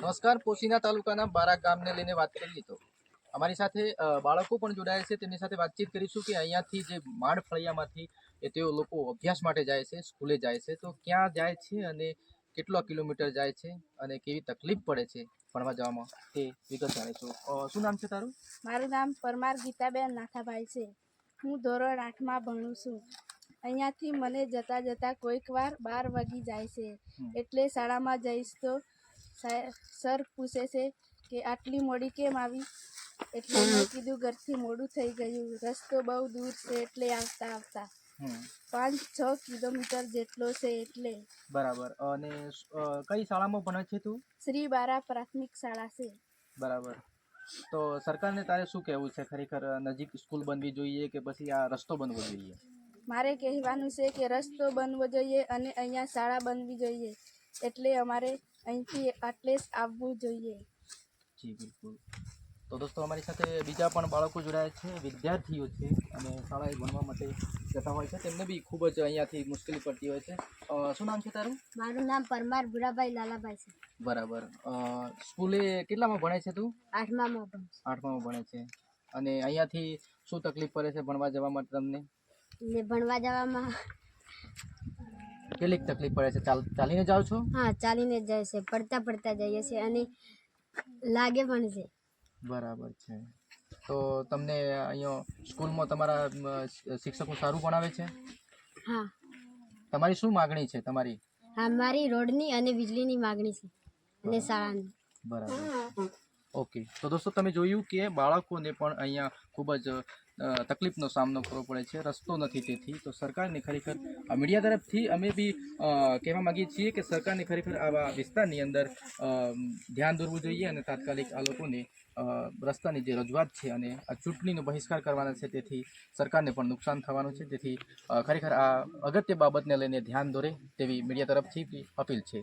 નમસ્કાર, પોશીના તાલુકાના બારા ગામને લઈને વાત કરીએ તો અમારી સાથે બાળકો પણ જોડાયા છે. તેમની સાથે વાતચીત કરીશું કે અહીંયાથી જે માંડ ફળિયામાંથી તેઓ લોકો અભ્યાસ માટે જાય છે, સ્કૂલે જાય છે, તો ક્યાં જાય છે અને કેટલા કિલોમીટર જાય છે અને કેવી તકલીફ પડે છે ભણવા જવામાં તે વિગત જાણીશું. શું નામ છે તારું? મારું નામ પરમાર ગીતાબેન નાથાભાઈ છે. હું ધોરણ 8માં ભણું છું. અહીંયાથી મને જતાં કોઈક વાર 12 વાગી જાય છે. એટલે શાળામાં જઈશ તો સર પૂછે છે કે આટલી મોડી કેમ આવી? એટલે મેં કીધું ઘરથી મોડું થઈ ગયું, રસ્તો બહુ દૂર છે એટલે આવતા 5-6 કિલોમીટર જેટલો છે એટલે. બરાબર. અને કઈ શાળામાં ભણે છે તું? શ્રી બારા પ્રાથમિક શાળા છે. બરાબર. તો સરકારને તારે શું કહેવું છે? ખરેખર નજીક સ્કૂલ બનવી જોઈએ કે પછી આ રસ્તો બનવો જોઈએ? મારે કહેવાનું છે કે રસ્તો બનવો જોઈએ અને અહીંયા શાળા બનવી જોઈએ. એટલે અમારે અહીંથી આટલે જ આવવું જોઈએ. જી બિલકુલ. તો દોસ્તો, અમારી સાથે બીજા પણ બાળકો જોડાયા છે, વિદ્યાર્થીઓ છે અને શાળાએ ભણવા માટે જતા હોય છે. તેમને બી ખૂબ જ અહીંયાથી મુશ્કેલી પડતી હોય છે. શું નામ છે તારું? મારું નામ પરમાર ભુરાભાઈ લાલાભાઈ છે. બરાબર. સ્કૂલે કેટલામાં ભણે છે તું? 8માં ભણું. 8માં ભણે છે. અને અહીંયાથી શું તકલીફ પડે છે ભણવા જવા માટે તમને? ને ભણવા જવામાં કેટલી તકલીફ પડે છે? ચાલીને જાઓ છો? હા, ચાલીને જ જાય છે. પડતા જઈએ છે અને લાગે પણ છે. બરાબર છે. તો તમને અહીંયા સ્કૂલમાં તમારા શિક્ષકો સારું ભણાવે છે? હા. તમારી શું માગણી છે તમારી? હા, મારી રોડની અને વીજળીની માગણી છે અને શાળાની. બરાબર. ઓકે. તો દોસ્તો, તમે જોયું કે બાળકોને પણ અહીંયા ખૂબ જ તકલીફનો સામનો કરવો પડે છે, રસ્તો નથી. તેથી તો સરકારને ખરેખર મીડિયા તરફથી અમે બી કહેવા માગીએ છીએ કે સરકારને ખરેખર આવા વિસ્તારની અંદર ધ્યાન દોરવું જોઈએ અને તાત્કાલિક આ લોકોને રસ્તાની જે રજૂઆત છે અને આ ચૂંટણીનો બહિષ્કાર કરવાના છે, તેથી સરકારને પણ નુકસાન થવાનું છે. તેથી ખરેખર આ અગત્ય બાબતને લઈને ધ્યાન દોરે તેવી મીડિયા તરફથી અપીલ છે.